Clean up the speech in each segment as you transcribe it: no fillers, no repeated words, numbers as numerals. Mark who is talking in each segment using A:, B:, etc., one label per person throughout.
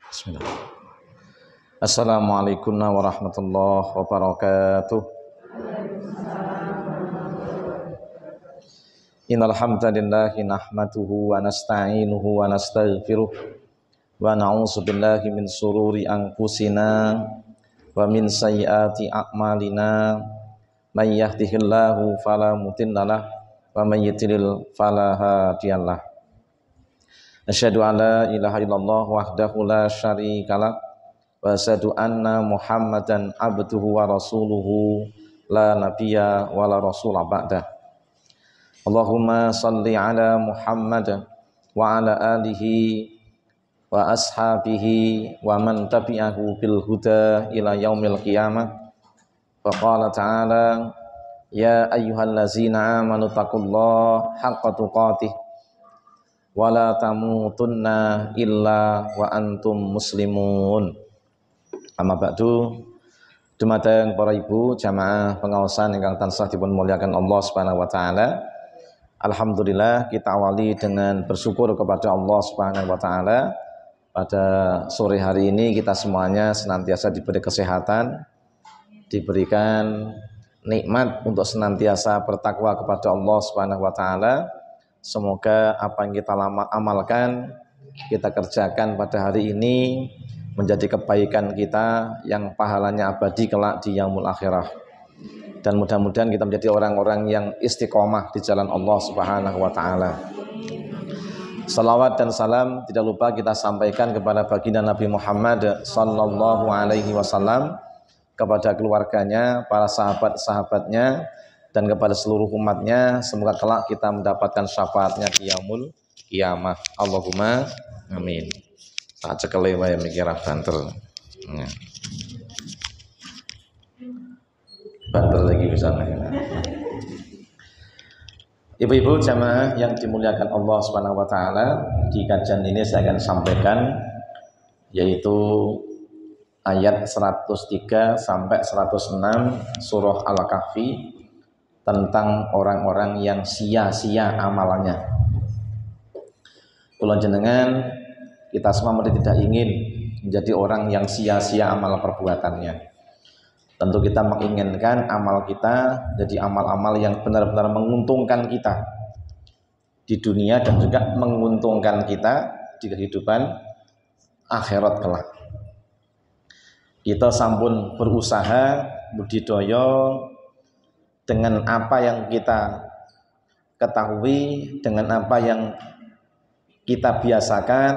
A: Bismillah. Assalamualaikum warahmatullahi wabarakatuh. Innal hamdalillahi nahmaduhu wa nasta'inuhu wa nastaghfiruh wa na'udzu billahi min sururi anfusina wa min sayyiati a'malina. May yahdihillahu fala mudhillalah wa may yudlil fala hadiyalah. Asyhadu an la ilaha illallah wahdahu la syarikalah wa asyhadu anna Muhammadan abduhu wa rasuluhu la nabiyya wa la rasula ba'dah. Allahumma salli ala Muhammad wa ala alihi wa ashabihi wa man tabi'ahu bil huda ila yaumil qiyamah. Wa qala ta'ala ya ayyuhallazina amanu taqullaha haqqa tuqatih wa la tamutunna illa wa antum muslimun. Amma ba'du. Dumateng para ibu jamaah pengawasan ingkang tansah dipun muliakan Allah Subhanahu wa taala. Alhamdulillah, kita awali dengan bersyukur kepada Allah Subhanahu wa taala. Pada sore hari ini kita semuanya senantiasa diberi kesehatan, diberikan nikmat untuk senantiasa bertakwa kepada Allah Subhanahu wa taala. Semoga apa yang kita amalkan, kita kerjakan pada hari ini menjadi kebaikan kita yang pahalanya abadi kelak di yaumul akhirah. Dan mudah-mudahan kita menjadi orang-orang yang istiqomah di jalan Allah Subhanahu wa taala. Salawat dan salam tidak lupa kita sampaikan kepada baginda Nabi Muhammad sallallahu alaihi wasallam, kepada keluarganya, para sahabat-sahabatnya, dan kepada seluruh umatnya. Semoga kelak kita mendapatkan syafaatnya di yaumul qiyamah. Allahumma amin. Tak cekele wae mikir banter. Banter lagi bisa. Ibu-ibu jamaah yang dimuliakan Allah Subhanahu wa taala, di kajian ini saya akan sampaikan yaitu ayat 103 sampai 106 surah Al-Kahfi tentang orang-orang yang sia-sia amalannya. Kula jenengan kita semua tidak ingin menjadi orang yang sia-sia amal perbuatannya. Tentu kita menginginkan amal kita jadi amal-amal yang benar-benar menguntungkan kita di dunia dan juga menguntungkan kita di kehidupan akhirat kelak. Kita sampun berusaha budidaya dengan apa yang kita ketahui, dengan apa yang kita biasakan,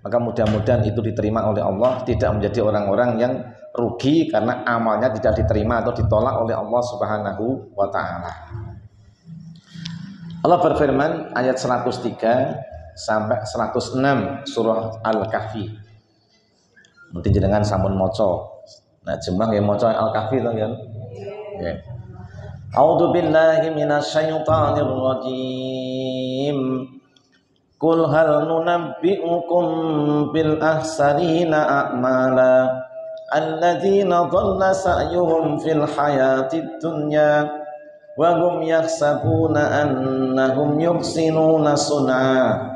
A: maka mudah-mudahan itu diterima oleh Allah, tidak menjadi orang-orang yang rugi karena amalnya tidak diterima atau ditolak oleh Allah Subhanahu wa taala. Allah berfirman ayat 103 sampai 106 surah Al-Kahfi. Mungkin jenengan sampun maca. Nah, jembang ya maca Al-Kahfi to kan. Nggih. A'udzu billahi minasyaitonir rajim. Qul hal nunabbi'ukum bil ahsarina a'mala alladzina dhalla sa'yuhum fil hayatid dunya wa hum yahsabuna annahum yuhsinuna sun'a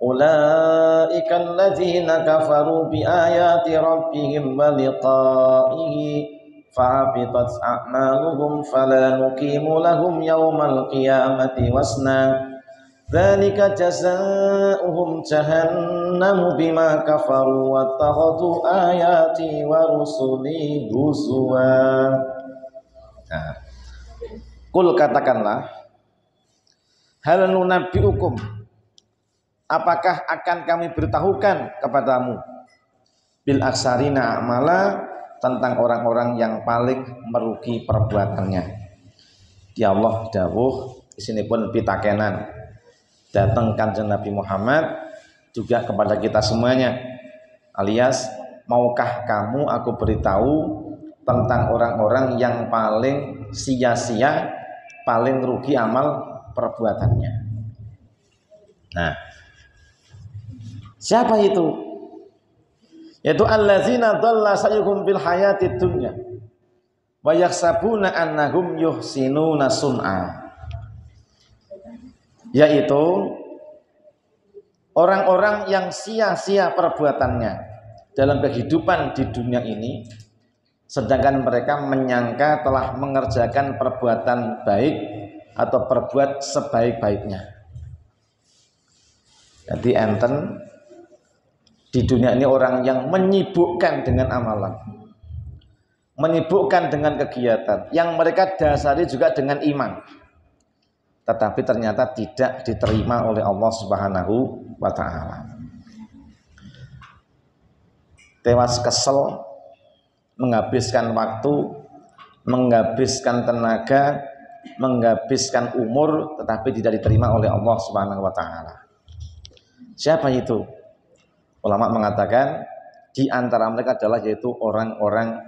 A: ulaika alladzina kafaru bi ayati rabbihim wa liqa'ihi fa'abitat a'maluhum fala nuqimu lahum yawmal qiyamati wasna dzalika jazaa'uhum jahannamu bima kafaru wattakhadhu ayati wa rusuli huzwa. Nah, kul katakanlah, hal nunabbiukum, apakah akan kami beritahukan kepadamu, bil aksarina a'mala, tentang orang-orang yang paling merugi perbuatannya. Ya Allah dawuh isinipun pitakenan datang kanjeng Nabi Muhammad juga kepada kita semuanya, alias maukah kamu aku beritahu tentang orang-orang yang paling sia-sia, paling rugi amal perbuatannya. Nah, siapa itu? Yaitu allazina dhalla sa'yuhum fil hayatid dunya wa yahsabuna annahum yuhsinuna sun'a, yaitu orang-orang yang sia-sia perbuatannya dalam kehidupan di dunia ini, sedangkan mereka menyangka telah mengerjakan perbuatan baik atau berbuat sebaik-baiknya. Jadi enten di dunia ini orang yang menyibukkan dengan amalan, menyibukkan dengan kegiatan yang mereka dasari juga dengan iman, tetapi ternyata tidak diterima oleh Allah Subhanahu wa Ta'ala. Tewas kesel, menghabiskan waktu, menghabiskan tenaga, menghabiskan umur, tetapi tidak diterima oleh Allah Subhanahu wa Ta'ala. Siapa itu? Ulama mengatakan di antara mereka adalah yaitu orang-orang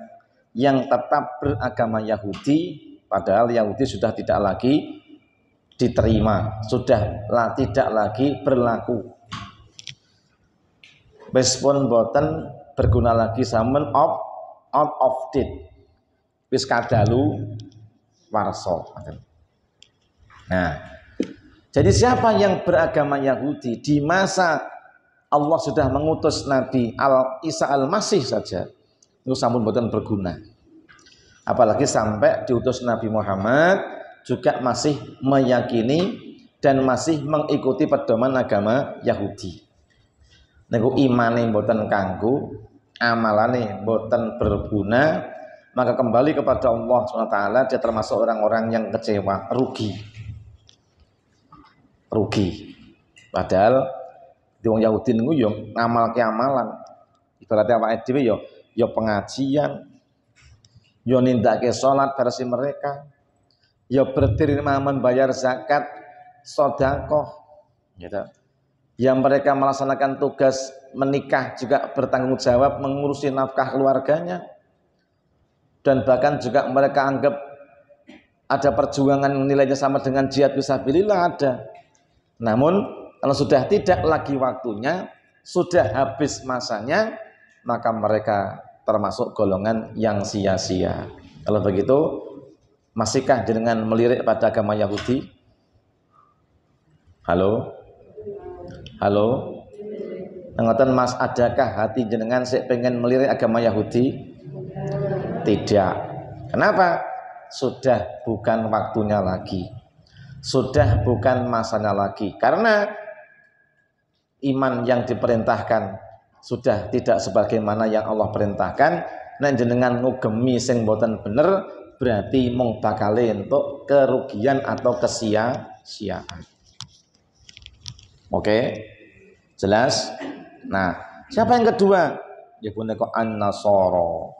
A: yang tetap beragama Yahudi, padahal Yahudi sudah tidak lagi diterima, sudah tidak lagi berlaku. Meskipun boten berguna lagi, samen out of date, wis kadalu warso. Nah, jadi siapa yang beragama Yahudi di masa Allah sudah mengutus Nabi Isa al-Masih saja, itu sampun boten berguna. Apalagi sampai diutus Nabi Muhammad juga masih meyakini dan masih mengikuti pedoman agama Yahudi. Niku imane boten kanggu, amalane boten berguna, maka kembali kepada Allah SWT, dia termasuk orang-orang yang kecewa, rugi. Padahal di wong Yahudi niku yo ngamalke amalan. Ibaratnya awake dhewe yo pengajian, yo nindakake salat versi mereka, yo berdiri membayar zakat, sedekah, gitu. Yang mereka melaksanakan tugas menikah juga bertanggung jawab mengurusi nafkah keluarganya. Dan bahkan juga mereka anggap ada perjuangan nilainya sama dengan jihad fisabilillah ada. Namun kalau sudah tidak lagi waktunya, sudah habis masanya, maka mereka termasuk golongan yang sia-sia. Kalau begitu, masihkah jenengan melirik pada agama Yahudi? Halo? Ngoten Mas, adakah hati jenengan sik pengen melirik agama Yahudi? Tidak. Kenapa? Sudah bukan waktunya lagi. Sudah bukan masanya lagi. Karena iman yang diperintahkan sudah tidak sebagaimana yang Allah perintahkan. Nek jenengan ngugemi sing boten bener, berarti mung bakale entuk kerugian atau kesia-siaan. Oke? Jelas? Nah, siapa yang kedua? Ya punika An-Nasara,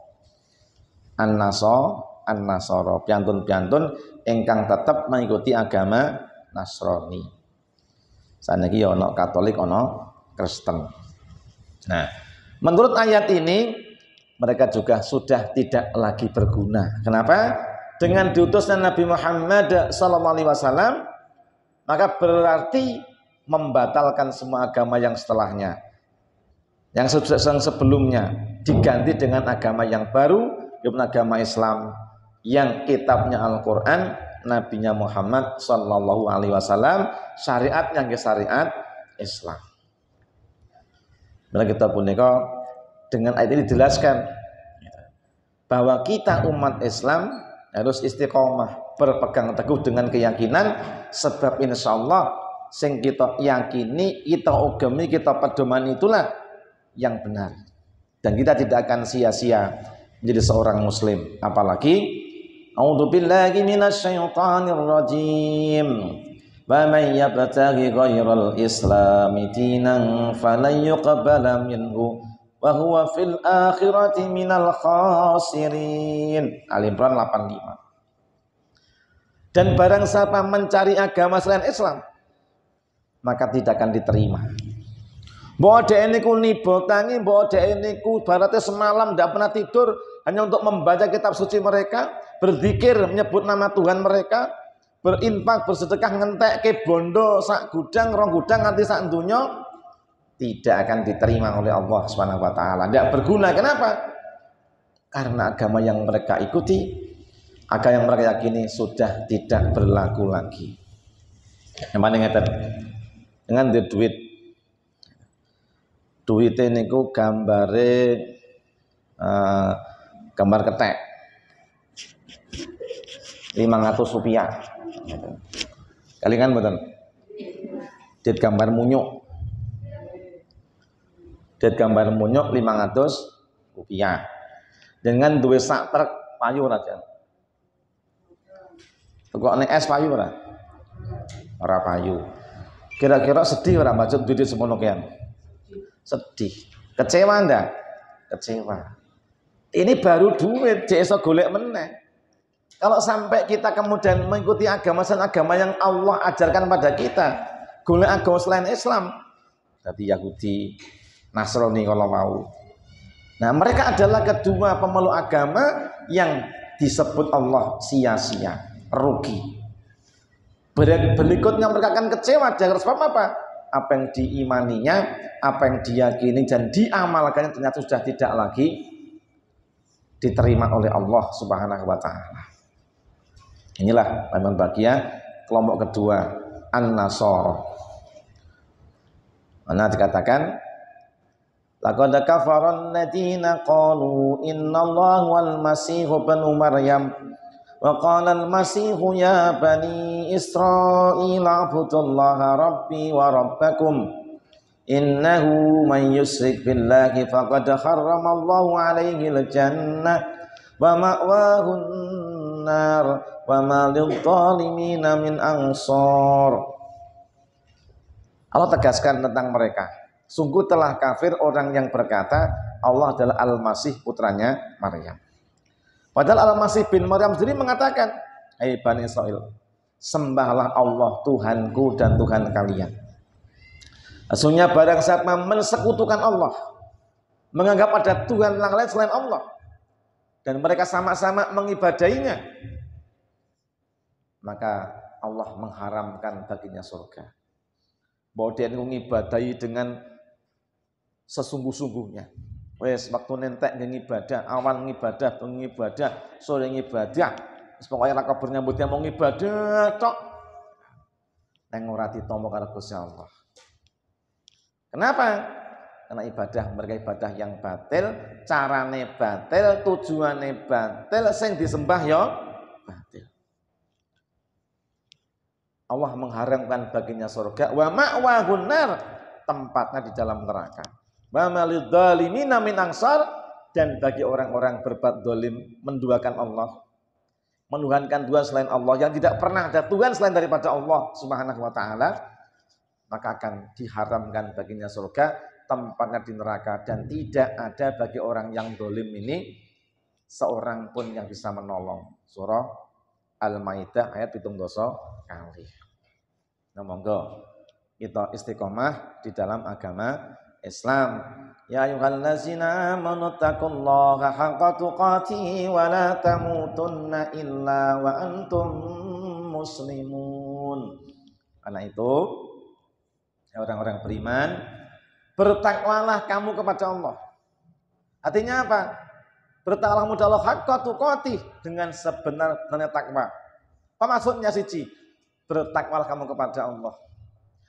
A: piantun-piantun ingkang tetap mengikuti agama Nasrani. Saniki ya ana Katolik, ana Kristen. Nah, menurut ayat ini mereka juga sudah tidak lagi berguna. Kenapa? Dengan diutusnya Nabi Muhammad SAW, maka berarti membatalkan semua agama yang setelahnya, yang sebelumnya, diganti dengan agama yang baru, yaitu agama Islam, yang kitabnya Al-Quran, nabinya Muhammad SAW, syariatnya syariat Islam. Bila kita punika dengan ayat ini dijelaskan bahwa kita umat Islam harus istiqomah, berpegang teguh dengan keyakinan, sebab insya Allah sing kita yakini, kita ugemi, kita pedomani itulah yang benar, dan kita tidak akan sia-sia menjadi seorang muslim. Apalagi a'udzubillahi minasyaitonir rajim. Wa may yabtaghi ghairal islami dinan falan yuqbala minhu wa huwa fil akhirati minal khasirin. Al-Imran 85. Dan barang siapa mencari agama selain Islam, maka tidak akan diterima. Mbok dhek niku nibotangi, mbok dhek niku baratnya semalam tidak pernah tidur hanya untuk membaca kitab suci mereka, berzikir menyebut nama Tuhan mereka, berinfak, bersedekah, ngentek ke bondo sak gudang, rong gudang nganti sak donya, tidak akan diterima oleh Allah Subhanahu wa taala. Tidak berguna. Kenapa? Karena agama yang mereka ikuti, agama yang mereka yakini sudah tidak berlaku lagi. Yang mana ngeten? Dengan duit duwite niku gambare gambar ketek 500 rupiah. Kalingan mboten? Dit gambar munyuk. Dit gambar munyuk 500 rupiah. Dengan duwe sak truk payu aja. Tekokne es payu ora? Ora payu. Kira-kira sedih ora maksud duit semono kian? Sedih. Kecewa ndak? Kecewa. Ini baru duit, jek iso golek meneh. Kalau sampai kita kemudian mengikuti agama yang Allah ajarkan pada kita, golek agama selain Islam, berarti Yahudi, Nasrani kalau mau. Nah, mereka adalah kedua pemeluk agama yang disebut Allah sia-sia, rugi. Berikutnya mereka akan kecewa dengan sebab apa? Apa yang diimaninya, apa yang diyakini dan diamalkannya ternyata sudah tidak lagi diterima oleh Allah Subhanahu wa taala. Inilah memang bagian kelompok kedua, An-Nasara. Mana dikatakan laqad kafara alladziina qalu innallaha wal masiihu ibnu maryam wa qala al-masiihu ya bani israila abudullaha rabbi wa rabbakum innahu man yusyrik billahi faqad harramallahu alaihi al-jannah wa ma'wahu an-nar wa ma lidh-dhalimin min ansar. Allah tegaskan tentang mereka, sungguh telah kafir orang yang berkata Allah adalah Al-Masih putranya Maryam. Padahal Al-Masih bin Maryam sendiri mengatakan, hai Bani Israel, sembahlah Allah Tuhanku dan Tuhan kalian. Sesungguhnya barang siapa mensekutukan Allah, menganggap ada Tuhan yang lain selain Allah, dan mereka sama-sama mengibadahinya, maka Allah mengharamkan baginya surga. Bahwa dia mengibadahi dengan sesungguh-sungguhnya. Wes waktu nentek ngibadah, awan ngibadah, bengi ngibadah, sore ngibadah. Pokoknya ra kabar nyambut dia mau ngibadah tok. Nang ora ditampa karo Gusti Allah. Kenapa? Karena ibadah mereka ibadah yang batil, carane batil, tujuane batil, sing disembah ya batil. Allah mengharamkan baginya surga, wa ma'wahun nar, tempatnya di dalam neraka. Wa malidh dhalimina min ansar, dan bagi orang-orang berbuat zalim menduakan Allah, menuhankan Tuhan selain Allah, yang tidak pernah ada Tuhan selain daripada Allah Subhanahu wa taala, maka akan diharamkan baginya surga, tempatnya di neraka, dan tidak ada bagi orang yang zalim ini seorang pun yang bisa menolong. Surah Al-Maidah ayat 17 kali. Nah, monggo kita istiqomah di dalam agama Islam. Ya ayyuhallazina amanu taqullaha haqqa tuqatih wa la tamutunna illa wa antum muslimun. Karena itu orang-orang beriman, bertakwalah kamu kepada Allah. Artinya apa? Bertakwalah kepada Allah haqqa tuqatih, dengan sebenar-benarnya takwa. Apa maksudnya siji? Bertakwalah kamu kepada Allah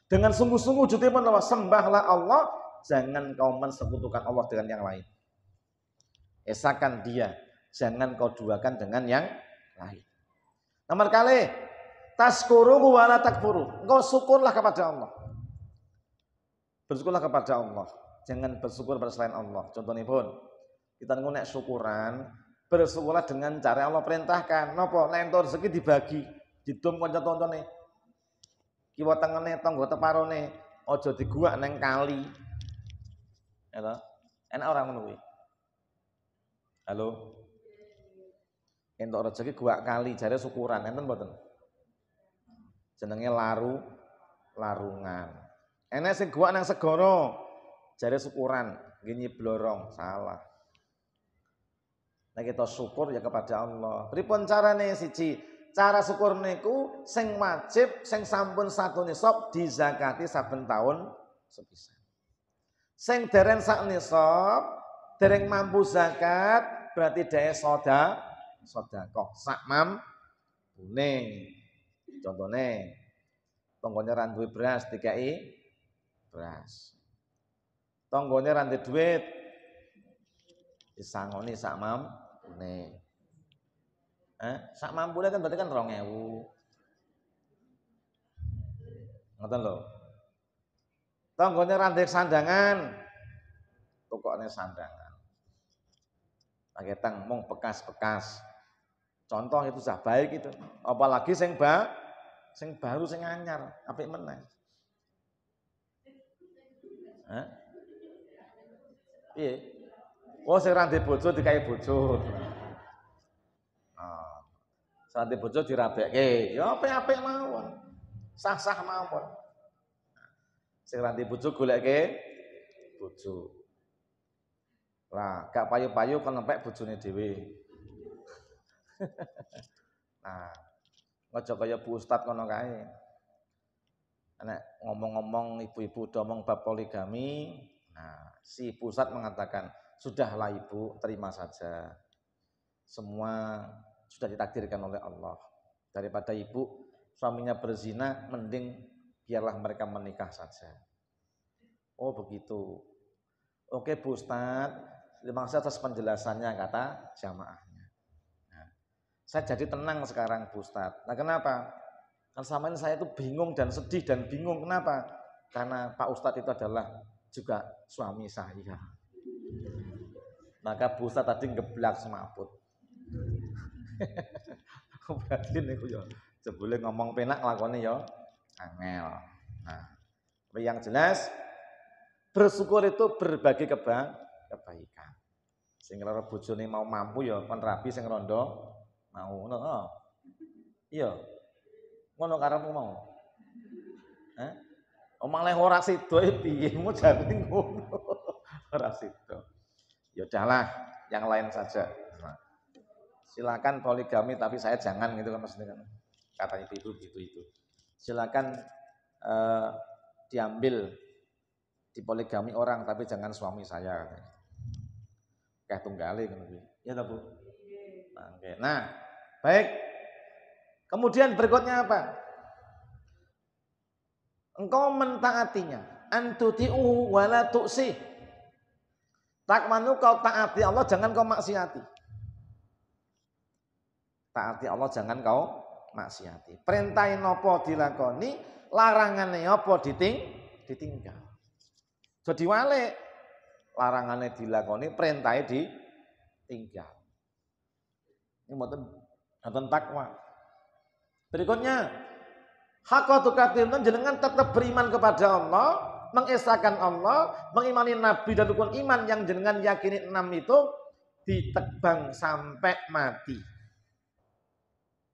A: dengan sungguh-sungguh, judipun Allah, sembahlah Allah, jangan kau mensekutukan Allah dengan yang lain. Esakan dia, jangan kau duakan dengan yang lain. Nomor kali, tazkuruhu wa la takfuru, engkau syukurlah kepada Allah. Bersyukurlah kepada Allah, jangan bersyukur pada selain Allah. Contohnya pun, kita nek syukuran, bersyukurlah dengan cara Allah perintahkan. Napa? Nek entuk rezeki dibagi, didom kanca-kancane. Kiwa tengene tangga teparone, aja diguak nang kali. Ya toh? Enak orang ngono kuwi. Halo. Entuk rezeki guak kali, jare syukuran, enten mboten? Jenenge larungan. Enek sing guak nang segara, jare syukuran, nggih nyiblorong, salah. Nek kita syukur ya kepada Allah. Pripun carane? Siji, cara syukur niku sing wajib, sing sampun satu nisab dizakati saben taun sepisan. Sing dereng sak nisab, dereng mampu zakat, berarti dhewe sedekah sak mampune. Contone, tanggane ra duwe beras dikai beras. Tanggane ra ndek duit. Disangoni sak mampune. Sak mampune kan berarti kan 2.000. Ngoten lho. Tanggane ra ndek sandangan. Tukokne sandangan. Pakai tang mung bekas-bekas. Contoh itu sudah baik itu. Apalagi sing baru sing anyar, apik meneh. Piye? Oh sing ra ndek bojo dikai bojo. Nah, sing ndek bojo dirabekke, ya apik-apik mawon. Sah-sah mawon. Sing ra ndek bojo golekke bojo. Lah, gak payu-payu kon empek bojone dhewe. Nah, aja kaya Bu Ustad ngono kae. Nek ngomong-ngomong ibu-ibu domong bab poligami, nah si Bu Ustad mengatakan, "Sudahlah Ibu, terima saja. Semua sudah ditakdirkan oleh Allah. Daripada Ibu suaminya berzina, mending biarlah mereka menikah saja." Oh, begitu. Oke Bu Ustad, terima kasih atas penjelasannya, kata jamaahnya. Nah, saya jadi tenang sekarang Bu Ustad. Nah, kenapa? Kan selama ini saya itu bingung dan sedih dan bingung. Kenapa? Karena Pak Ustadz itu adalah juga suami saya. Maka Bu Ustadz tadi ngeblak semaput. Berarti niku ya jebule ngomong penak lakone ya angel. Nah, tapi yang jelas bersyukur itu berbagi kebaikan. Sing ora bojone mau mampu ya kon rabi sing rondo mau ngono. Iya. Ngono karepmu mau. Omong leh ora sida piye mu jane ngono. Ora sida. Ya udahlah, yang lain saja. Nah, silakan poligami tapi saya jangan gitu kan maksudnya kan. Kata ibu itu. Silakan diambil dipoligami orang tapi jangan suami saya. Kayak tunggale ngono kuwi. Ya ta, Bu? Nah, baik. Kemudian berikutnya apa? Engkau mentaatinya. Antuti'uhu wa la tu'sih. Takmanu kau taati Allah, jangan kau maksiati. Taati Allah, jangan kau maksiati. Perintahin apa dilakoni, larangannya apa ditinggal. Jadi wale, larangannya dilakoni, perintahnya ditinggal. Ini mboten takwa. Berikutnya, haqqatukatim jenengan tetap beriman kepada Allah, mengesahkan Allah, mengimani Nabi dan rukun iman yang jenengan yakini 6 itu ditebang sampai mati.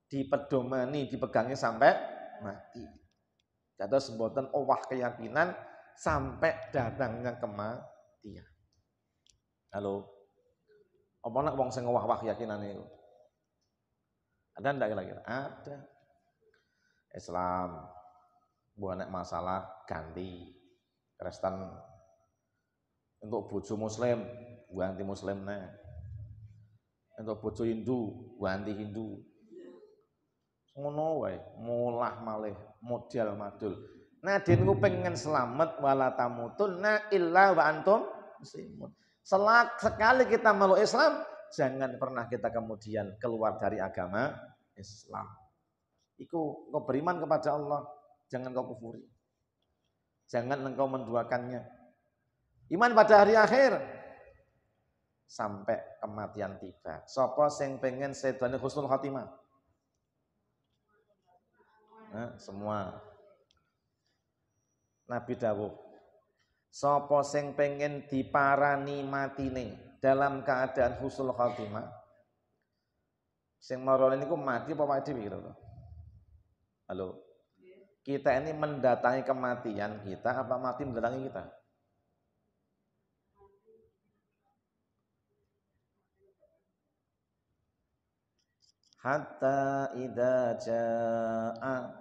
A: Dipedomani, dipegangi sampai mati. Jatuh sebutan owah keyakinan sampai datangnya kematian. Halo. Apa nak wong sing owah-owah keyakinan itu? Ada enggak kira-kira? Ada. Islam buat masalah ganti Kristen untuk bojo muslim ganti muslimnya, untuk bojo Hindu ganti Hindu, ngono wae mulah malih model madul. Nah dinku pengen selamat wala tamutunna illa wa antum muslimun. Sekali kita meluk Islam, jangan pernah kita kemudian keluar dari agama Islam. Iku engkau beriman kepada Allah, jangan kau kufuri. Jangan engkau menduakannya. Iman pada hari akhir sampai kematian tiba. Sapa sing pengen sedane husnul khotimah? Semua. Nabi dawuh, sapa sing pengen diparani matine dalam keadaan husnul khotimah? Sing marane niku mati apa awake dhewe kira-kira? Halo, kita ini mendatangi kematian kita apa mati mendatangi kita? Hatta idza jaa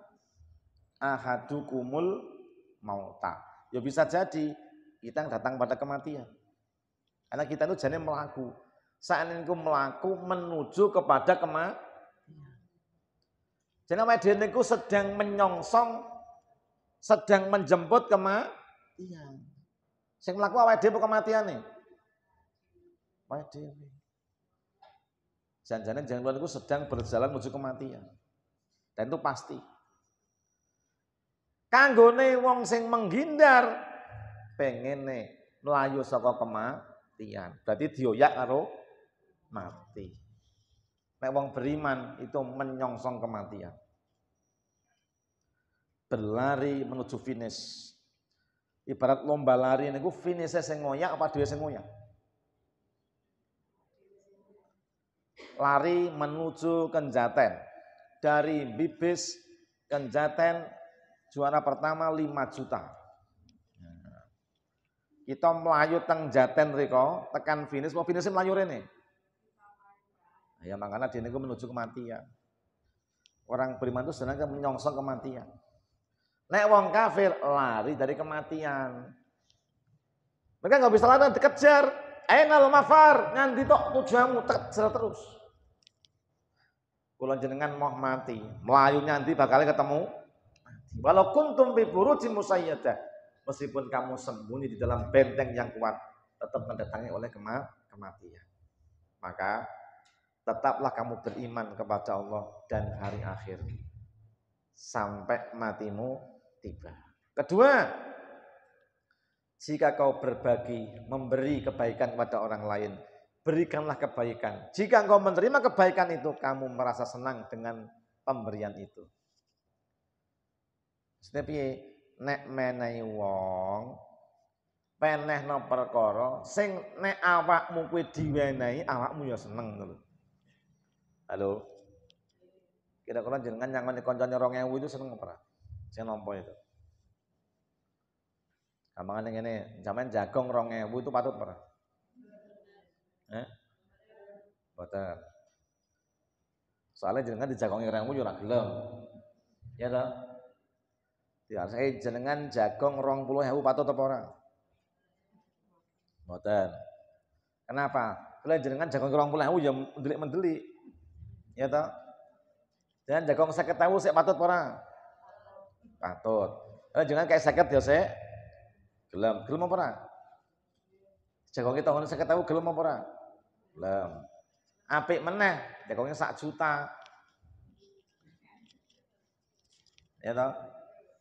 A: ahadukumul mauta. Ya bisa jadi kita datang pada kematian. Karena kita itu jadi melaku. Saat ini melaku menuju kepada kematian. Jadi awake dhewe niku sedang menyongsong, sedang menjemput kematian. Sing mlaku awake dhewe kematiane. Awake dhewe. Jangan-jangan jangan itu sedang berjalan menuju kematian. Dan itu pasti. Kanggone wong sing menghindar pengene mlayu saka kematian. Berarti dioyak karo mati. Nek wong beriman itu menyongsong kematian. Berlari menuju finish. Ibarat lomba lari niku finishnya sing ngoyak apa dhewe sing ngoyak? Lari menuju Kenjaten. Dari Bibis Kenjaten juara pertama 5 juta. Kita melayu teng Jaten riko, tekan finish, mau finishnya melayu rene. Ya makanya dia niku menuju kematian. Orang beriman itu sebenarnya menyongsong kematian. Nek wong kafir lari dari kematian. Mereka nggak bisa lari, dikejar. Ainal mafar, nganti tok tujuanmu kejar terus. Kula jenengan mau mati, melayu nanti bakal ketemu mati. Walau kuntum fi burujin musayyadah, meskipun kamu sembunyi di dalam benteng yang kuat, tetap mendatangi oleh kematian. Maka tetaplah kamu beriman kepada Allah dan hari akhir sampai matimu tiba. Kedua, jika kau berbagi, memberi kebaikan kepada orang lain, berikanlah kebaikan. Jika engkau menerima kebaikan itu, kamu merasa senang dengan pemberian itu. Setepi nek menehi wong penehno perkara sing nek awakmu kuwi diwenehi, awakmu ya seneng lho. Halo. Kira-kira jenengan nyangoni kancane 2000 itu seneng apa ora? Sing nampa itu. Gampangane ngene, sampean jagong 2000 itu patut apa ora? Boten. Soalnya jenengan dijagongi 2000 yo ora gelem. Ya toh? Ya, saya jenengan jagong 20.000 patut apa ora? Boten. Kenapa? Kalau jenengan jagong 20.000 ya mendelik-mendelik. Ya toh? Jangan jagong 50.000 sik patut apa ora? Patut. Kalau jenengan kayak 50 ya sik gelem. Gelem apa ora? Jagong kita ngono 50.000 gelem apa ora? Gelem. Apik meneh, jagongnya 1 juta. Ya toh?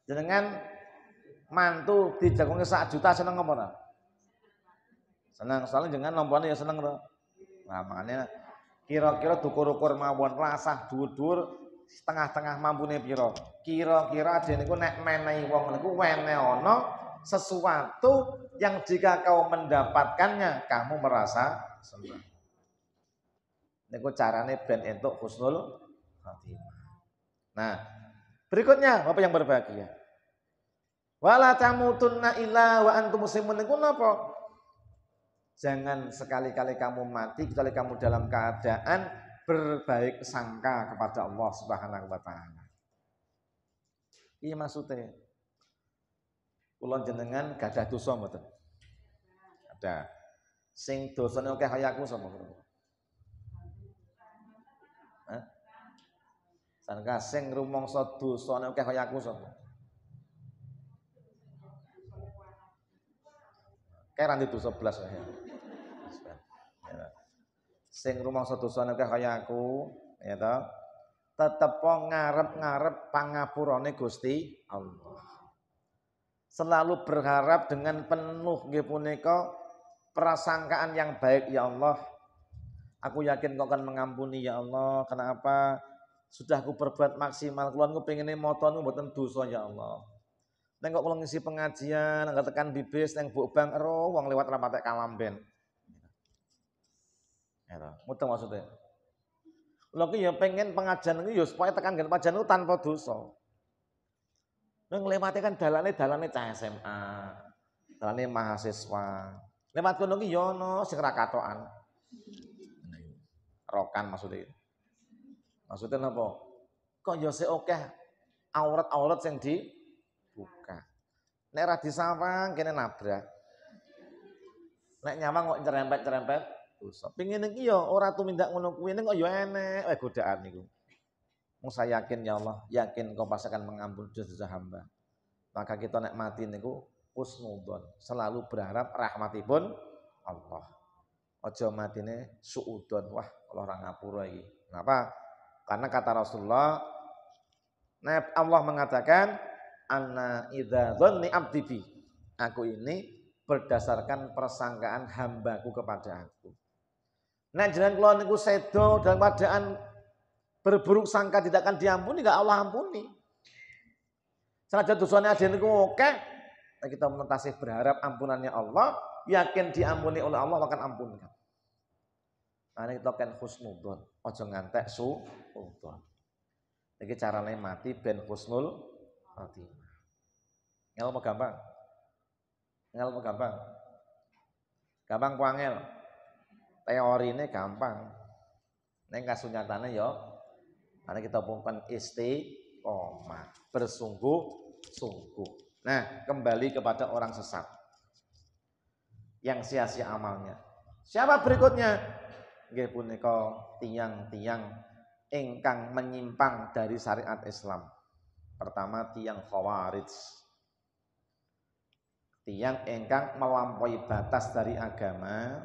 A: Jenengan mantu dijagongi 1 juta seneng apa ora? Seneng, soalnya jenengan nompone ya seneng to. Nah, makanya kira-kira dukur-ukur mawon rasah dhuwur-dhuwur setengah-tengah mampune pira. Kira-kira dene niku nek menehi wong niku wene ana sesuatu yang jika kau mendapatkannya kamu merasa senang. Niku carane ben entuk husnul khotimah. Nah, berikutnya Bapak yang berbahagia. Wala tamutunna illa wa antum muslimun niku napa? Jangan sekali-kali kamu mati kecuali kamu dalam keadaan berbaik sangka kepada Allah Subhanahu wa taala. Iya maksudnya. Kula jenengan gadah dosa mboten? Ada. Sing dosane akeh kaya aku sapa? Sangka sing rumangsa dosane akeh kaya aku sapa? Kae ra dosa blas ya. Sing rumangsa dosane akeh kaya aku, ya toh. Tetep ngarep-ngarep pangapurane Gusti Allah. Selalu berharap dengan penuh nggih punika prasangkaan yang baik ya Allah. Aku yakin kau akan mengampuni ya Allah. Kenapa? Sudah aku berbuat maksimal. Kula niku pengine moto niku mboten dosa ya Allah. Nek kok kula ngisi pengajian, nggak tekan bibis neng Bukbang ero wong lewat ra patek kalamben. Ya toh, muteng maksudnya. Lha ki ya pengen pengajian niku ya supaya tekan nggen pengajian niku tanpa dosa. Nang nglewate kan dalane cah SMA, dalane mahasiswa. Lewat kono ki ya ana sing ra katokan. Rokan maksudnya. Maksudnya napa? Kok ya sik akeh aurat-aurat sing dibuka. Nek ra disawang kene nabrak. Nek nyawang kok nyerempet-nyerempet dosa. Pengin iki ya ora tumindak ngono kuwi ning kok ya enek godaan niku. Mau saya yakin ya Allah, yakin Kau pasti akan mengampuni dosa-dosa hamba. Maka kita nek mati niku husnudzon, selalu berharap rahmatipun Allah. Aja matine suudzon, wah kalau orang ngapura iki. Kenapa? Karena kata Rasulullah, Allah mengatakan anna idza dzanni abdi bi. Aku ini berdasarkan persangkaan hambaku kepada aku. Nek jenengan kula niku sedo dalam keadaan berburuk sangka tidak akan diampuni, enggak Allah ampuni. Senajan dosane aden niku oke, kita menentasi berharap ampunannya Allah, yakin diampuni oleh Allah akan ampunkan. Nah, kita kan husnudzon, aja ngantek suudzon. Iki carane mati ben husnul khotimah. Ngel gampang. Ngel gampang. Gampang ku angel. Teorine gampang. Ning kasunyatane ya ana kita pun istiqomah, bersungguh-sungguh. Nah, kembali kepada orang sesat yang sia-sia amalnya. Siapa berikutnya? Nggih punika tiang-tiang ingkang menyimpang dari syariat Islam. Pertama tiang Khawarij. Tiang ingkang melampaui batas dari agama.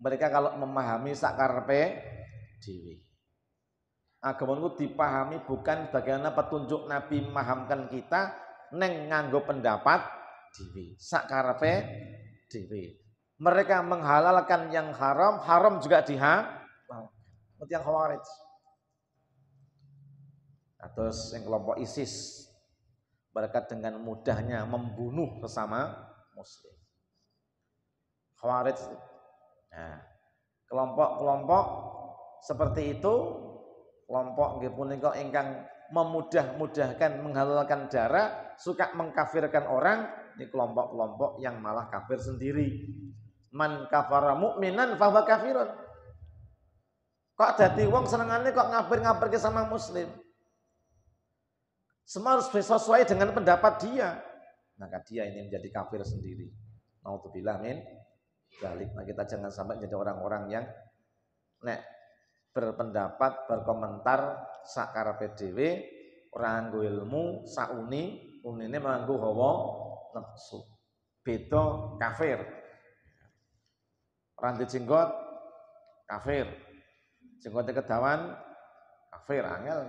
A: Mereka kalau memahami sakarepe dhewe. Agama itu dipahami bukan bagaimana petunjuk Nabi memahamkan kita neng nganggo pendapat dhewe, sakarepe dhewe. Mereka menghalalkan yang haram, haram juga dihalalkan. Seperti yang Khawarij. Terus yang kelompok ISIS, mereka dengan mudahnya membunuh sesama Muslim. Khawarij. Nah, kelompok-kelompok seperti itu, kelompok nggih punika ingkang memudah-mudahkan menghalalkan darah, suka mengkafirkan orang, ini kelompok-kelompok yang malah kafir sendiri. Man kafara mu'minan fa huwa kafirun. Kok dadi wong senengane kok ngafir-ngafirke sama muslim. Semua harus sesuai dengan pendapat dia. Maka dia ini menjadi kafir sendiri. Naudzubillah min dzalik. Nah, kita jangan sampai jadi orang-orang yang berpendapat, berkomentar sakarepe dhewe, ora nganggo ilmu, unine manggo hawa nafsu. Beda kafir. Rambut jenggot kafir, jenggotnya kedawan kafir, angel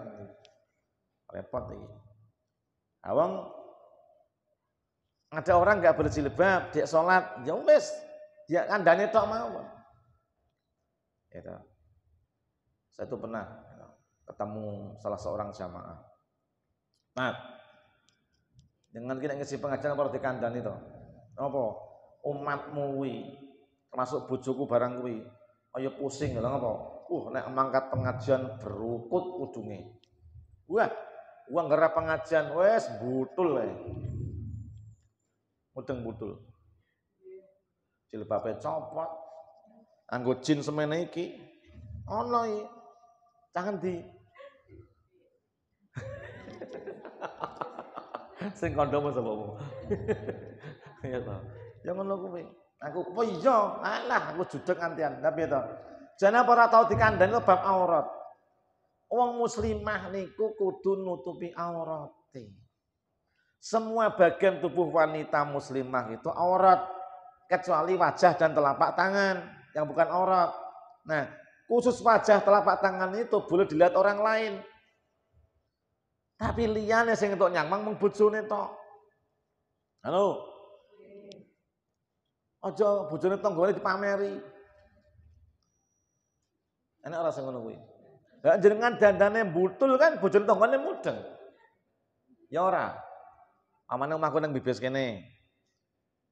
A: repot ini. Awang ada orang nggak berjilbab, dia sholat, ya wis, dia kandane tok mawon. Gitu. Saya itu pernah ketemu salah seorang jamaah. Nah, dengan kita ngisi pengajian kalau di kandang itu, apa? Umatmu wi termasuk bojoku barang kuwi kaya pusing lho ngapa nek mangkat pengajian berukut udunge wah ngera pengajian wes butul ae mudeng butul jilbabe copot anggo jin semene iki ana iki jangan di sing kandha sapa ya to ya ngono kuwi. Aku apa iya? Alah, aku judeg antian. Tapi itu, jane ora tau dikandani bab aurat. Wong muslimah niku kudu nutupi aurate. Semua bagian tubuh wanita muslimah itu aurat, kecuali wajah dan telapak tangan yang bukan aurat. Nah, khusus wajah telapak tangan itu boleh dilihat orang lain. Tapi liyane sing entuk nyamang mung bojone tok. Halo. Aja bojone tanggane dipameri. Enak ora sing ngono kuwi. Lah jenengan dandane butul kan bojone tanggane mudeng. Ya ora. Amane omahku nang bibis kene.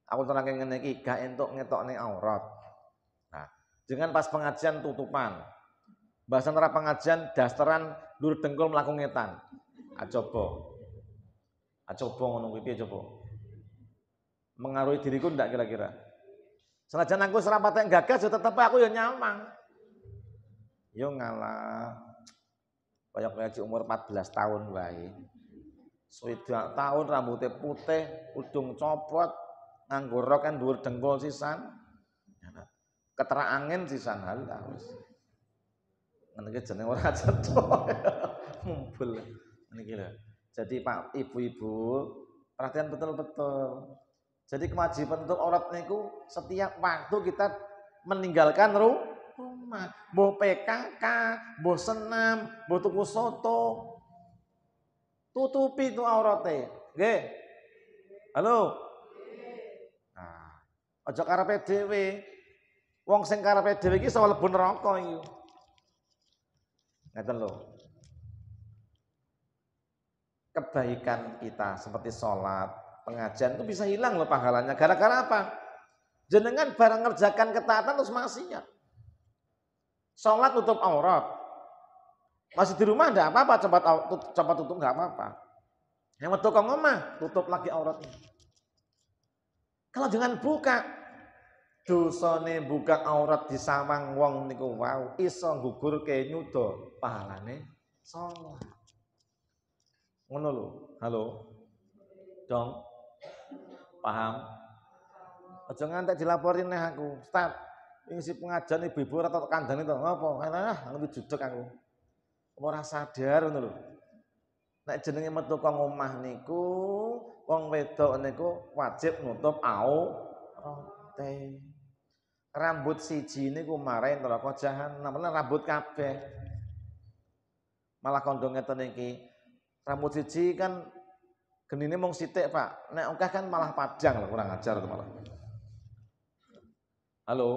A: Aku terangke ngene iki gak entuk ngetokne aurat. Nah, jenengan pas pengajian tutupan. Bahasan ora pengajian dasteran lur dengkul mlaku ngetan. Coba. Coba ngono kuwi piye coba? Mengaruhi diriku ndak kira-kira? Senajan aku serapate gagas ya tetep aku ya nyamang. Yo ngalah. Kaya umur 14 tahun wae. Swidak tahun rambutnya putih, udung copot, nganggo rok kan dhuwur dengkul sisan. Keterak angin sisan hal wis. Ngene iki jenenge ora cetha. Mumpul. Niki lho. Jadi Pak Ibu-ibu, perhatian betul-betul. Jadi kewajiban untuk aurat niku setiap waktu kita meninggalkan rumah. Mbok PKK, mbok senam, mbok tuku soto. Tutupi itu auratnya. Nggih. Halo. Nah, aja karepe dhewe. Wong sing karepe dhewe iki iso mlebu neraka iki. Ngeten lho. Kebaikan kita seperti sholat, pengajian itu bisa hilang loh pahalanya. Gara-gara apa? Jenengan barang ngerjakan ketaatan terus maksiat. Sholat tutup aurat. Masih di rumah enggak apa-apa, coba tutup enggak apa-apa. Yang metu kok ngomah, tutup lagi auratnya. Kalau jangan buka, dosane buka aurat di sawang wong niku wau iso gugurke nyuda pahalane sholat. Ngono lho. Halo. Dong. Paham? Aja ngantek dilaporin neh aku. Ustaz, ngisi pengajian ibu-ibu ora tok kandhane to. Apa? Nang judeg aku. Ora sadar ngono lho. Nek jenenge metu kok omah niku, wong wedok niku wajib nutup aurate. Rambut siji niku marahin neraka jahanam, rambut kabeh. Malah kandha ngeten iki. Rambut siji kan genine mung sithik, Pak. Nek akeh kan malah padang, kurang ajar itu malah. Halo.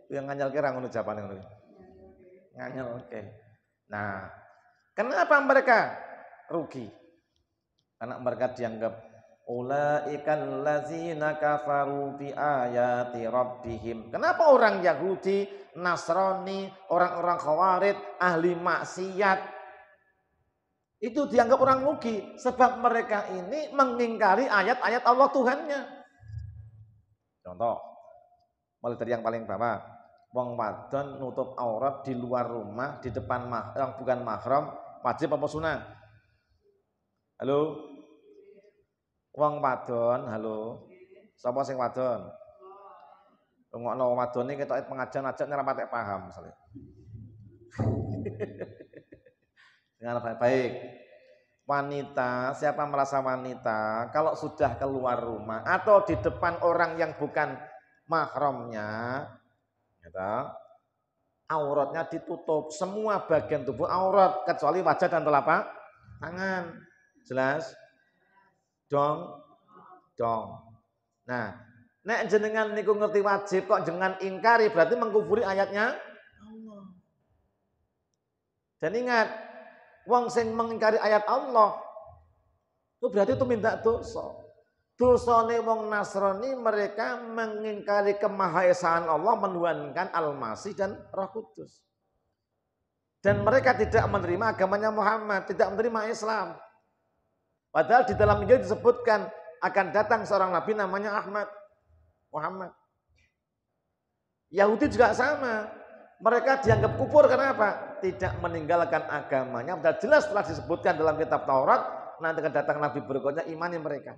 A: Yang nganyelke ra ngono jawabane ngono. Nganyelke. Nah, kenapa mereka rugi? Karena mereka dianggap ulaikal ladzina kafaru bi ayati rabbihim. Kenapa orang Yahudi, Nasrani, orang-orang Khawarij, ahli maksiat itu dianggap orang rugi sebab mereka ini mengingkari ayat-ayat Allah Tuhannya. Contoh, mulai dari yang paling bawah, wong wadon nutup aurat di luar rumah, di depan yang bukan mahram, wajib apa sunah? Halo, wong wadon, halo, sapa sing wadon? Ngokno wong wadon iki ketok pengajian ajak ora patek paham misalnya. Dengan baik. Wanita, siapa merasa wanita kalau sudah keluar rumah atau di depan orang yang bukan mahramnya, gitu, auratnya ditutup, semua bagian tubuh aurat kecuali wajah dan telapak tangan. Jelas? Dong. Nah, nek jenengan niku ngerti wajib kok jangan ingkari berarti mengkufuri ayatnya Allah. Dan ingat, wong sing mengingkari ayat Allah itu berarti itu minta dosa. Dosane wong Nasrani mereka mengingkari kemahaesaan Allah, menuhankan Al-Masih dan Roh Kudus. Dan mereka tidak menerima agamanya Muhammad, tidak menerima Islam. Padahal di dalam Injil disebutkan akan datang seorang nabi namanya Muhammad. Yahudi juga sama. Mereka dianggap kufur karena apa? Tidak meninggalkan agamanya. Padahal jelas telah disebutkan dalam kitab Taurat, nanti akan datang nabi berikutnya, imani mereka.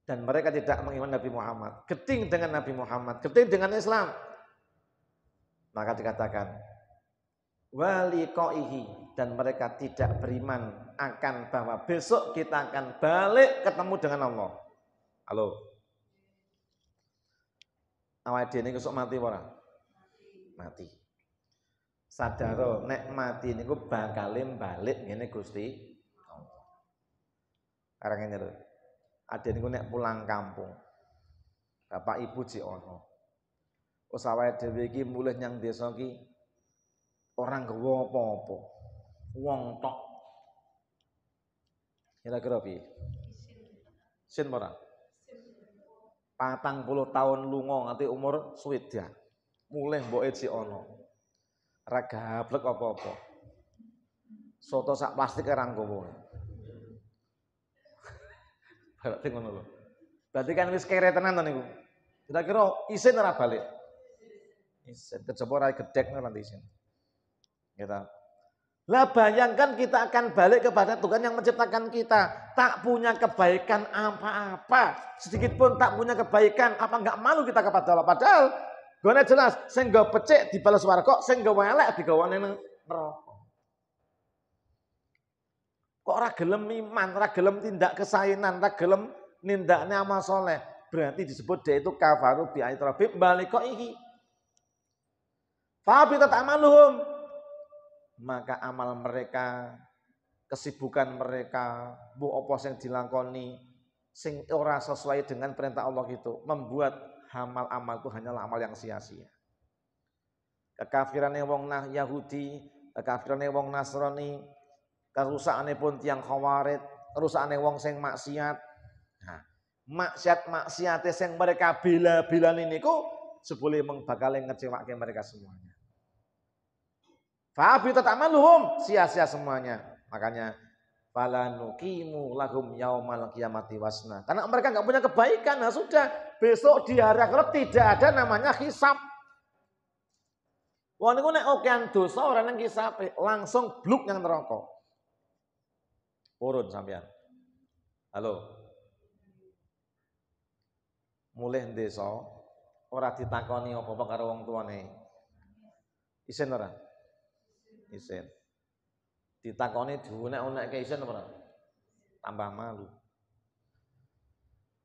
A: Dan mereka tidak mengimani Nabi Muhammad. Geting dengan Nabi Muhammad, geting dengan Islam. Maka dikatakan waliqaihi, dan mereka tidak beriman akan bahwa besok kita akan balik ketemu dengan Allah. Halo. Awake dhewe niku sok mati ora? Mati. Sadaro nek mati niku bakale balik ngene Gusti Allah. Karang ngene lho. Ade niku nek pulang kampung. Bapak Ibu jek ono. Wis awake dhewe iki mulih nyang desa iki orang nggawa apa-apa. Wong tok. Kira-kira piye? Sin ora? 40 tahun lunga nganti umur swidak. Mulih mboke jek ana. Ora gablek apa-apa. Soto sak plastik ora nggawa. Berarti ngono lho. Berarti kan wis kere tenan to niku. Kira-kira isin ora balik. Isin kejaba ora gedhek nanti isin. Gitu. Lah bayangkan kita akan balik kepada Tuhan yang menciptakan kita. Tak punya kebaikan apa-apa. Sedikit pun tak punya kebaikan. Apa enggak malu kita kepada Allah? Padahal gone jelas, sing nggo becik dibalas warga, sing nggo elek digawane nang neraka. Kok ora gelem iman, ora gelem tindak kesainan, ora gelem nindakne amal soleh, berarti disebut dia itu kafaru bi ayati rabbihim balighihi. Fa habitat amaluhum, maka amal mereka, kesibukan mereka, bu apa sing dilakoni sing ora sesuai dengan perintah Allah itu, membuat amal-amal itu hanyalah amal yang sia-sia. Kekafirane wong Yahudi, kekafirane wong Nasrani, kerusakane pun tiang Khawarij, kerusakane wong sing maksiat. Nah, maksiate sing mereka bela-belani niku sebule bakal ngecewake mereka semuanya. Fa habitat amaluhum, sia-sia semuanya. Makanya fala nuqimu lahum yaumal qiyamati wasna. Karena mereka enggak punya kebaikan, nah sudah besok di hari akhirat tidak ada namanya hisab. Wong niku nek okean dosa ora nang hisabe, langsung bluk yang neraka. Urun sampean. Halo. Mulih desa ora ditakoni apa-apa karo wong tuane. Isin ora? Isin. Ditakoni diunek-unekke isin ora? Tambah malu.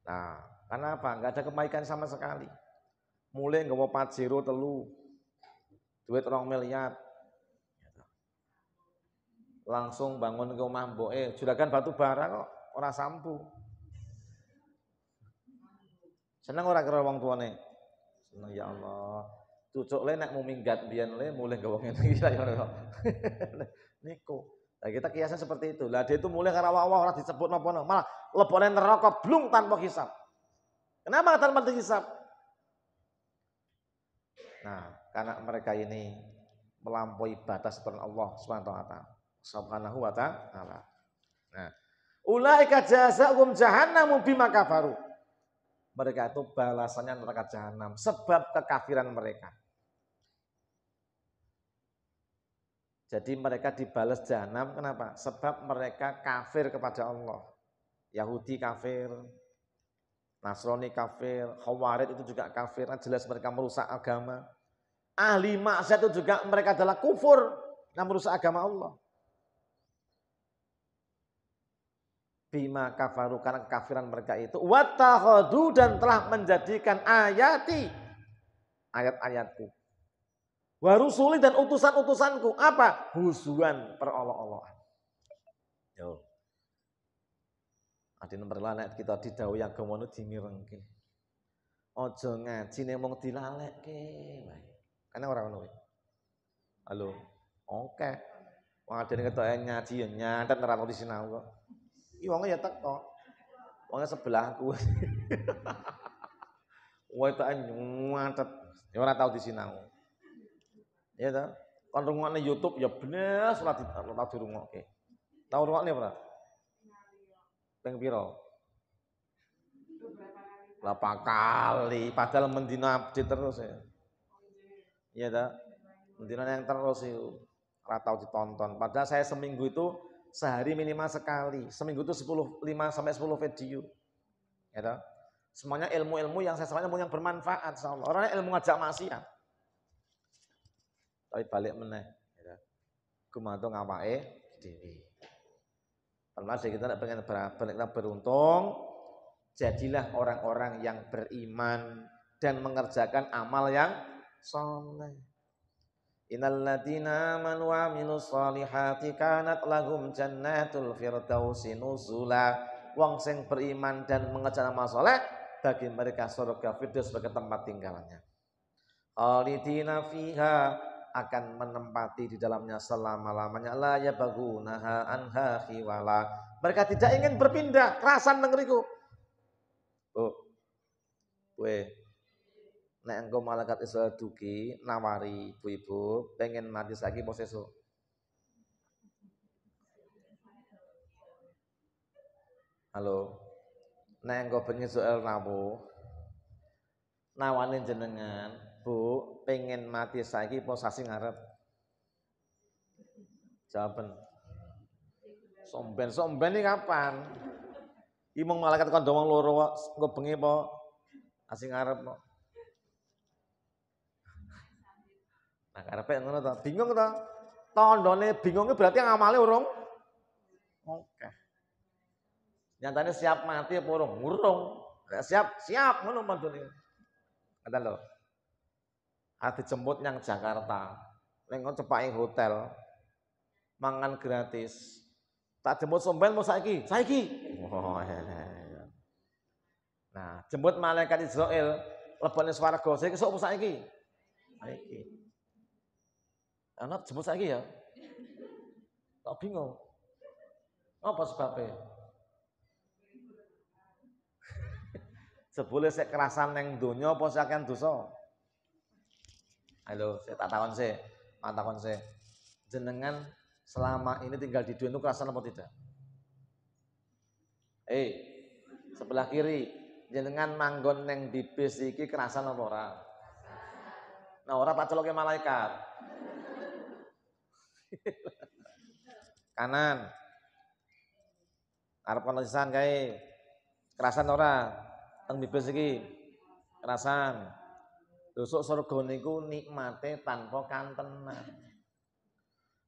A: Nah, karena apa? Enggak ada kebaikan sama sekali. Mulai nggawa Pajero 3, duit 2 miliar. Langsung bangun ke omah mboke, juragan batu bara kok, ora sampu. Seneng ora karo wong tuane? Seneng ya Allah. Cucuk le nek mau minggat biyen le mulih gawe ngene iki ya ora. Niku. Nah, kita kiasan seperti itu. Lah dia itu mulai karo Allah ora disebut napa-napa, malah lebone neraka blung tanpa hisab. Kenapa tanpa hisab? Nah, karena mereka ini melampaui batas aturan Allah Subhanahu wa ta'ala. Nah, ulaika jazaa'uhum jahannamu bima kafaru. Mereka itu balasannya neraka jahanam sebab kekafiran mereka. Jadi mereka dibalas jahanam kenapa? Sebab mereka kafir kepada Allah. Yahudi kafir, Nasrani kafir, Khawarij itu juga kafir, jelas mereka merusak agama. Ahli maksiat itu juga mereka adalah kufur yang merusak agama Allah. Bima kafaru, karena kekafiran mereka itu watakhadu, dan telah menjadikan ayat-ayatku, wa rusuli, dan utusan-utusanku apa? Husuan, perolok-olokan. Yo. Adi nomor lanek kita didhawuhi agama nu dimirengke. Aja ngaji nek mung dilalekke wae. Karena ora ngono. Halo. Oke. Wong adene ketoke ngaji ya nyantet ora tau disinau kok. Iki wonge ya teko. Wonge sebelahku. Wae tak nyantet ya ora tau disinau. Ya ta? Kon rungokne YouTube ya bener ora tau dirungokke. Tau rungokne ora? Ping piro? Berapa kali, padahal mendina update terus ya. Iya dah, mendina yang terus itu ora tau ditonton. Padahal saya seminggu itu sehari minimal sekali. Seminggu itu 5 sampai 10 video. Ya dah. Semuanya ilmu-ilmu yang saya sampaikan yang bermanfaat insyaallah. Orangnya ilmu ngajak maksiat. Tapi balik meneh, ya dah. Gumantung awake dhewe. Kalau kita pengen beruntung, jadilah orang-orang yang beriman dan mengerjakan amal yang saleh. Innal ladzina amanu wa amilus solihati kanat lahum jannatul firdausi nuzula. Wong sing beriman dan mengerjakan amal saleh, bagi mereka surga firdaus sebagai tempat tinggalannya. Khalidina fiha, akan menempati di dalamnya selama-lamanya, la yabghunaha anha khiwala. Mereka tidak ingin berpindah, kerasan nengriku. Oh. Kowe nek engko malaikat Israel dugi nawari ibu-ibu pengen mati saiki apa sesuk? Halo. Nek engko bengi Israel nawani jenengan, Bu, pengen mati saiki apa sasi ngarep? Jawaban. Somben iki kapan? Iki mung malaikat kandha wong loro kok, engko bengi apa sasi ngarep kok. Nah, karepe ngono to. Bingung to. Tandane bingunge berarti ngamale urung oke. Nyatanya siap mati apa urung? Urung. Siap ngono madune. Kata lho. Ati jemput yang Jakarta. Ning cepake hotel. Mangan gratis. Tak jemput somben mau saiki. Saiki. Oh, nah, jemput malaikat Israel lebone swarga. Saiki sok saiki. Saiki. Anak jemput saiki ya. Tak bingung. Apa sebabnya? Sebule sik kerasan neng donya apa sakean dosa? Halo, saya tak takon sih. Jenengan selama ini tinggal di dunia itu kerasan apa tidak? Sebelah kiri, jenengan manggon neng di bis iki kerasan apa ora? Nah, ora paceloke malaikat. Kanan. Arep kono sisan kae. Kerasan ora? Teng bis iki. Kerasan. Besok surga niku nikmate tanpa kantenan.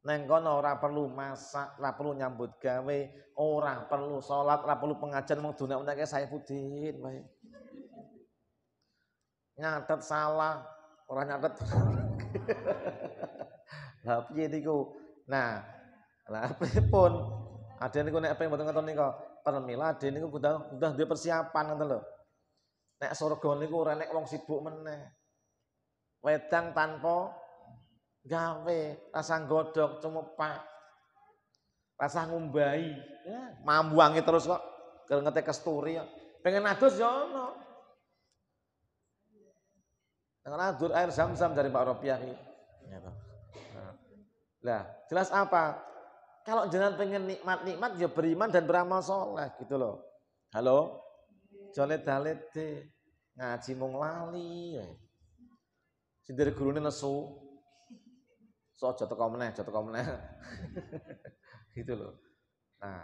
A: Neng kono ora perlu masak, ora perlu nyambut gawe, ora perlu salat, ora perlu pengajian mung donek-doneke Saifuddin wae. Nyatet salah, ora nyatet. Lah piye niku? Nah, lah pripun? Ade niku nek pengen mboten ngoten nika, permila ade niku udah duwe persiapan ngoten lho. Nek surga niku ora nek wong sibuk meneh. Wedang tanpa gawe, rasa godhog cumepak, rasa ngumbahi, ya, mambuangi terus kok, kerengete kesturi kok. Pengen adus ya ono. Pengen adur air zam-zam dari Pak Ropiah iki. Lah, jelas apa? Kalau jenengan pengen nikmat-nikmat ya beriman dan beramal soleh gitu loh. Halo? Jolet-dalet ngaji mung lali. Sindir gurune nesu. So aja teko meneh. Gitu loh. Nah,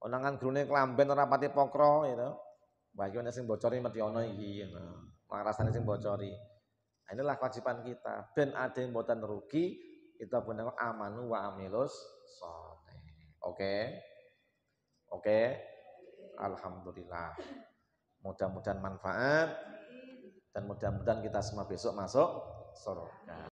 A: onangan gurune klamben ora pati pokro gitu. Wah iki ana sing bocori mesti ana iki ngono. Rasane sing bocori. Nah, inilah kewajiban kita. Ben ada yang mboten rugi, kita punya amanu wa amilus sholeh. Oke. Alhamdulillah. Mudah-mudahan manfaat dan mudah-mudahan kita semua besok masuk surga.